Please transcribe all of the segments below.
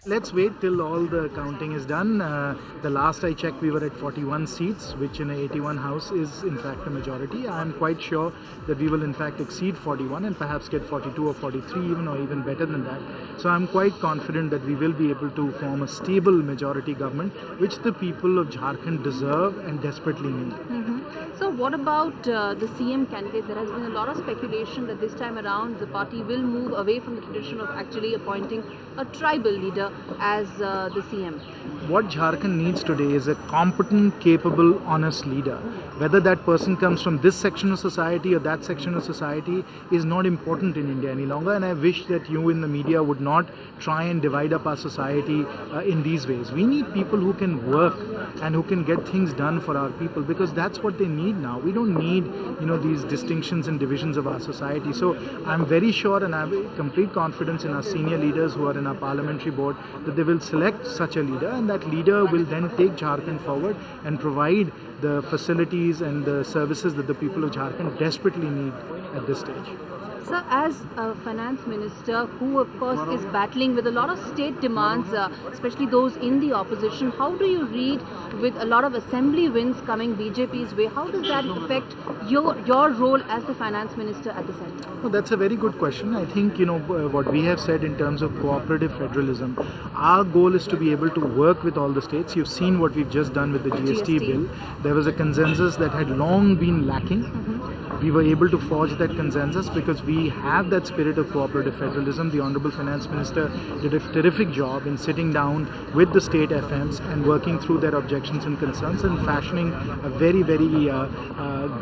Let's wait till all the counting is done. The last I checked, we were at 41 seats, which in a 81 house is in fact a majority. I'm quite sure that we will in fact exceed 41 and perhaps get 42 or 43 even, or even better than that. So I'm quite confident that we will be able to form a stable majority government, which the people of Jharkhand deserve and desperately need. So what about the CM candidate? There has been a lot of speculation that this time around the party will move away from the tradition of actually appointing a tribal leader as the CM. What Jharkhand needs today is a competent, capable, honest leader. Whether that person comes from this section of society or that section of society is not important in India any longer, and I wish that you in the media would not try and divide up our society in these ways. We need people who can work and who can get things done for our people, because that's what they need now. We don't need, these distinctions and divisions of our society. So I'm very sure, and I have complete confidence in our senior leaders who are in our parliamentary board, that they will select such a leader, and that leader will then take Jharkhand forward and provide the facilities and the services that the people of Jharkhand desperately need at this stage. Sir, as a finance minister who of course is battling with a lot of state demands, especially those in the opposition, how do you read with a lot of assembly wins coming BJP's way? How does that affect your role as the finance minister at the centre? Well, that's a very good question. I think, what we have said in terms of cooperative federalism, our goal is to be able to work with all the states. You've seen what we've just done with the GST bill. There was a consensus that had long been lacking. We were able to forge that consensus because we have that spirit of cooperative federalism. The Honorable Finance Minister did a terrific job in sitting down with the state FMs and working through their objections and concerns and fashioning a very, very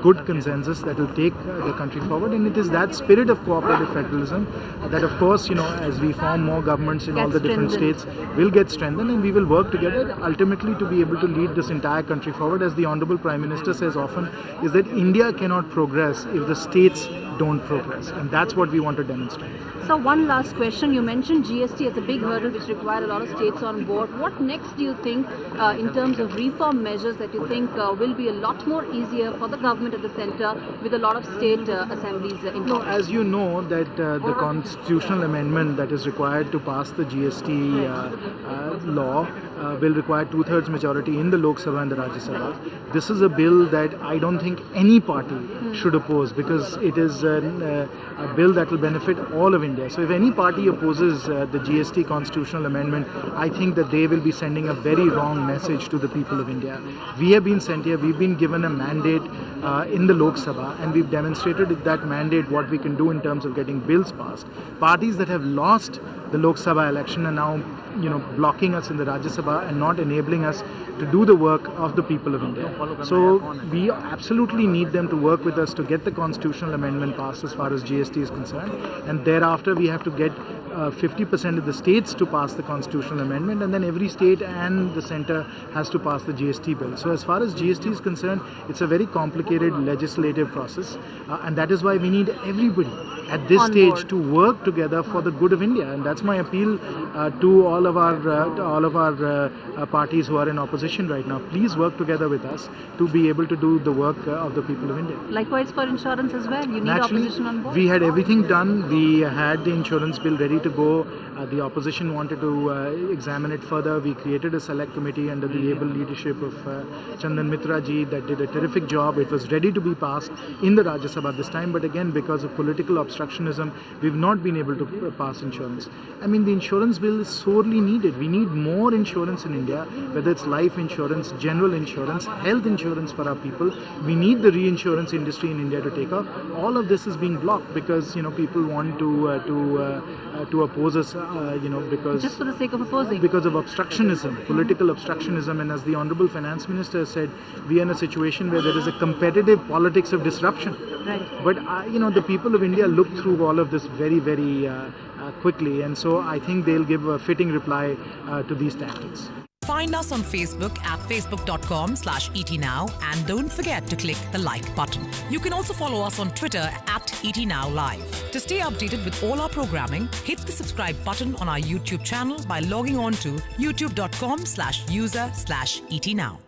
good consensus that will take the country forward. And it is that spirit of cooperative federalism that, of course, as we form more governments in all the different states, will get strengthened, and we will work together ultimately to be able to lead this entire country forward. As the Honorable Prime Minister says often, is that India cannot progress if the states don't progress, and that's what we want to demonstrate. So one last question, you mentioned GST as a big hurdle which required a lot of states on board. What next do you think in terms of reform measures that you think will be a lot more easier for the government at the centre with a lot of state assemblies involved? No, as you know that the constitutional amendment that is required to pass the GST law will require 2/3 majority in the Lok Sabha and the Rajya Sabha. This is a bill that I don't think any party should oppose, because it is a bill that will benefit all of India. So if any party opposes the GST constitutional amendment, I think that they will be sending a very wrong message to the people of India. We have been sent here, we've been given a mandate in the Lok Sabha, and we've demonstrated with that mandate what we can do in terms of getting bills passed. Parties that have lost the Lok Sabha election are now blocking us in the Rajya Sabha and not enabling us to do the work of the people of India. So we absolutely need them to work with us to get the constitutional amendment passed as far as GST is concerned, and thereafter we have to get 50% of the states to pass the constitutional amendment, and then every state and the centre has to pass the GST bill. So as far as GST is concerned, it's a very complicated legislative process, and that is why we need everybody at this stage to work together for the good of India, and that's my appeal to all of our parties who are in opposition right now. Please work together with us to be able to do the work of the people of India. Likewise for insurance as well, you need Naturally, opposition on board? We had everything done. We had the insurance bill ready to go. The opposition wanted to examine it further. We created a select committee under the able leadership of Chandan Mitra ji that did a terrific job. It was ready to be passed in the Rajya Sabha this time, but again, because of political obstructionism, we've not been able to pass insurance. I mean, the insurance bill is sorely needed. We need more insurance in India, whether it's life insurance, general insurance, health insurance for our people. We need the reinsurance industry in India to take off. All of this is being blocked because people want to oppose us, because just for the sake of opposing, because of obstructionism, political obstructionism. And as the Honorable Finance Minister said, we are in a situation where there is a competitive politics of disruption. Right. But the people of India look through all of this very, very quickly, and so I think they'll give a fitting reply to these tactics. Find us on Facebook at facebook.com/ETNow, and don't forget to click the like button. You can also follow us on Twitter at ETNowLive. To stay updated with all our programming, hit the subscribe button on our YouTube channel by logging on to youtube.com/user/ETNow.